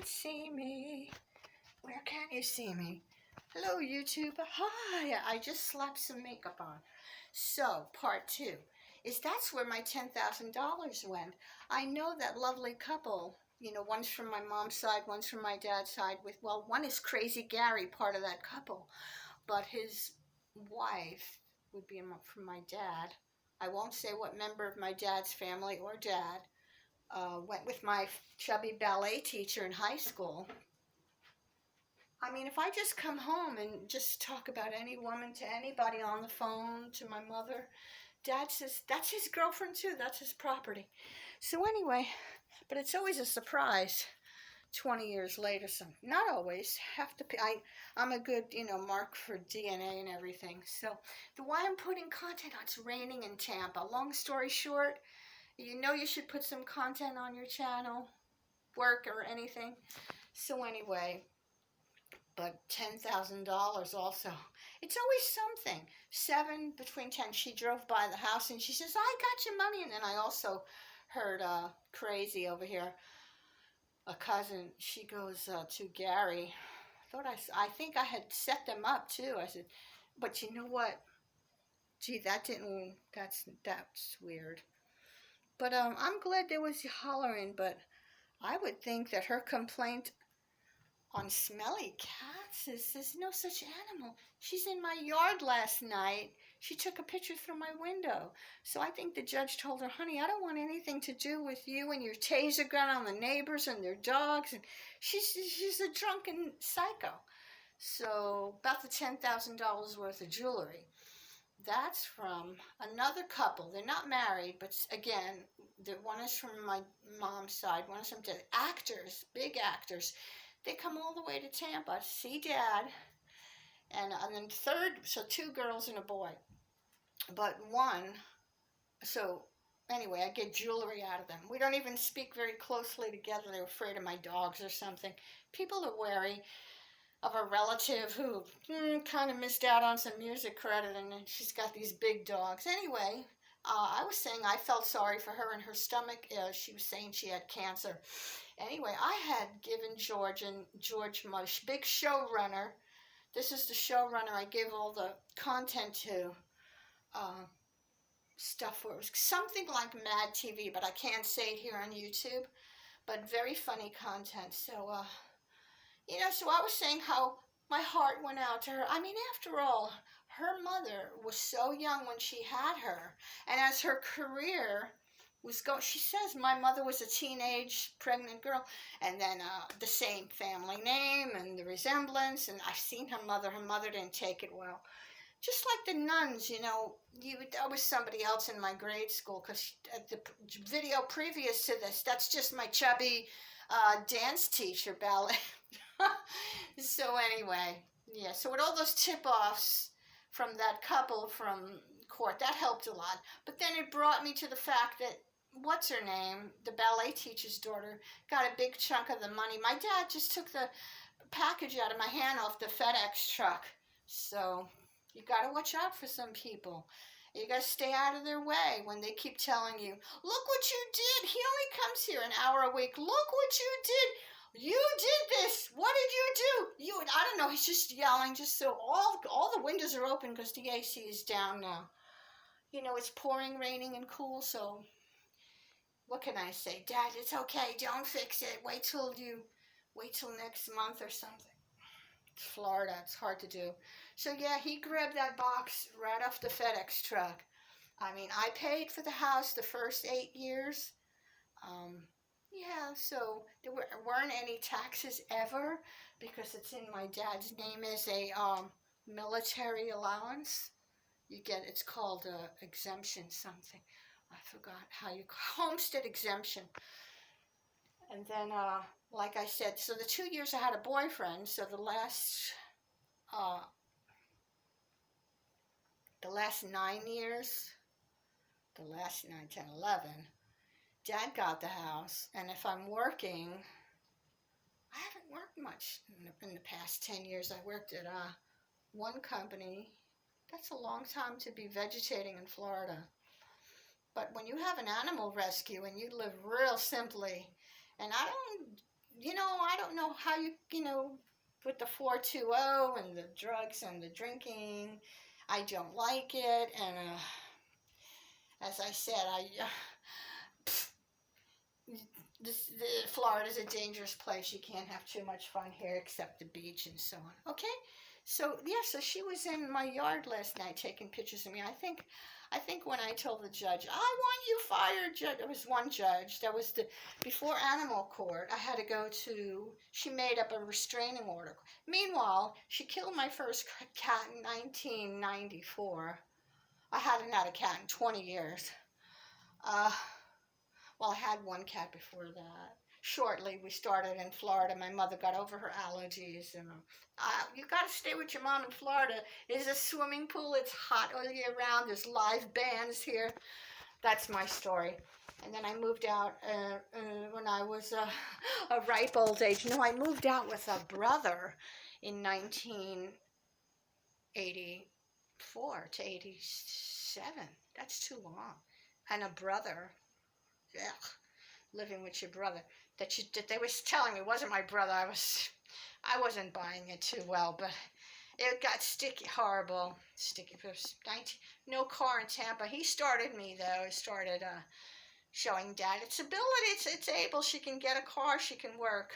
see me? Where can you see me? Hello, YouTube. Hi. I just slapped some makeup on. So, part two is that's where my $10,000 went. I know that lovely couple. One's from my mom's side, one's from my dad's side. One is Crazy Gary, part of that couple, but his wife would be from my dad. I won't say what member of my dad's family or dad. Went with my chubby ballet teacher in high school. I mean, if I just come home and just talk about any woman to anybody on the phone, to my mother, Dad says, that's his girlfriend too, that's his property. So anyway, but it's always a surprise 20 years later. So not always. I'm a good, mark for DNA and everything. So why I'm putting content on, it's raining in Tampa. Long story short, you should put some content on your channel, work or anything. So anyway, but $10,000 also. It's always something. Between 10, she drove by the house and she says, I got your money. And then I also heard Crazy over here, a cousin, she goes to Gary. I think I had set them up too. I said, but you know what? Gee, that's weird. But I'm glad there was hollering, but I would think that her complaint on smelly cats is there's no such animal. She's in my yard last night. She took a picture through my window. So I think the judge told her, honey, I don't want anything to do with you and your taser gun on the neighbors and their dogs. And she's a drunken psycho. So about the $10,000 worth of jewelry. That's from another couple. They're not married, but again, one is from my mom's side, one is from the actors, big actors. They come all the way to Tampa to see Dad, and then third, so two girls and a boy. But so anyway, I get jewelry out of them. We don't even speak very closely together. They're afraid of my dogs or something. People are wary of a relative who kind of missed out on some music credit, and she's got these big dogs. Anyway, I was saying I felt sorry for her and her stomach. She was saying she had cancer. Anyway, I had given George, my big showrunner, this is the showrunner I give all the content to, stuff where it was something like Mad TV, but I can't say it here on YouTube, but very funny content. So, so I was saying how my heart went out to her. I mean, after all, her mother was so young when she had her, and as her career was going, she says my mother was a teenage pregnant girl, and then the same family name and the resemblance, and I've seen her mother. Her mother didn't take it well. Just like the nuns, that was somebody else in my grade school, because the video previous to this, that's just my chubby dance teacher, Ballet. So anyway, yeah, so with all those tip-offs from that couple from court, that helped a lot. But then it brought me to the fact that, what's her name, the ballet teacher's daughter, got a big chunk of the money. My dad just took the package out of my hand off the FedEx truck. So you got to watch out for some people. You got to stay out of their way when they keep telling you, look what you did. He only comes here an hour a week. Look what you did. You did this. What did you do? I don't know. He's just yelling, just so all the windows are open because the AC is down now. It's pouring, raining, and cool. So what can I say? Dad, it's okay. Don't fix it. Wait till next month or something. It's Florida. It's hard to do. So yeah, he grabbed that box right off the FedEx truck. I mean, I paid for the house the first 8 years. Yeah, so there weren't any taxes ever because it's in my dad's name as a military allowance. It's called exemption something. I forgot how homestead exemption. And then, like I said, so the 2 years I had a boyfriend, so the last 9 years, the last 9, 10, 11, Dad got the house, and if I'm working, I haven't worked much in the past 10 years. I worked at one company. That's a long time to be vegetating in Florida. But when you have an animal rescue and you live real simply, and I don't I don't know how with the 420 and the drugs and the drinking, I don't like it. And as I said, Florida's a dangerous place. You can't have too much fun here except the beach and so on. Okay, so yeah, so she was in my yard last night taking pictures of me. I think when I told the judge, I want you fired, judge. There was one judge. That was before animal court. I had to go to. She made up a restraining order. Meanwhile, she killed my first cat in 1994. I hadn't had a cat in 20 years. Uh, well, I had one cat before that. Shortly, we started in Florida. My mother got over her allergies, and you got to stay with your mom in Florida. There's a swimming pool. It's hot all year round. There's live bands here. That's my story. And then I moved out when I was a ripe old age. No, I moved out with a brother in 1984 to 87. That's too long. And a brother. Yeah, living with your brother that they was telling me wasn't my brother. I wasn't buying it too well, but it got sticky, horrible, sticky. It was 19, no car in Tampa. He started me though. He started showing Dad its ability. It's able. She can get a car. She can work.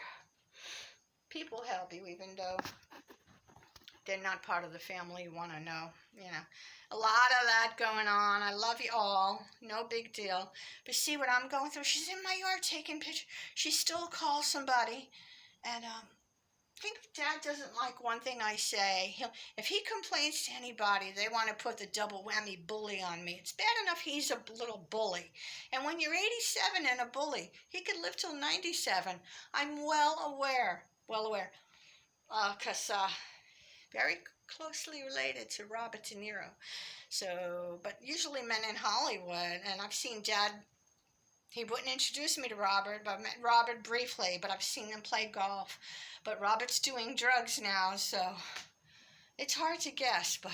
People help you even though they're not part of the family you want to know. A lot of that going on. I love you all. No big deal. But see what I'm going through? She's in my yard taking pictures. She still calls somebody. And I think Dad doesn't like one thing I say. If he complains to anybody, they want to put the double whammy bully on me. It's bad enough he's a little bully. And when you're 87 and a bully, he could live till 97. I'm well aware. Well aware. Because very closely related to Robert De Niro. So, but usually men in Hollywood, and I've seen Dad, he wouldn't introduce me to Robert, but I met Robert briefly, but I've seen him play golf. But Robert's doing drugs now, so it's hard to guess, but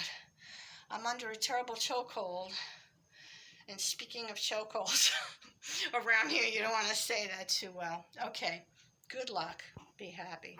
I'm under a terrible chokehold. And speaking of chokeholds, around here you don't want to say that too well. Okay, good luck. Be happy.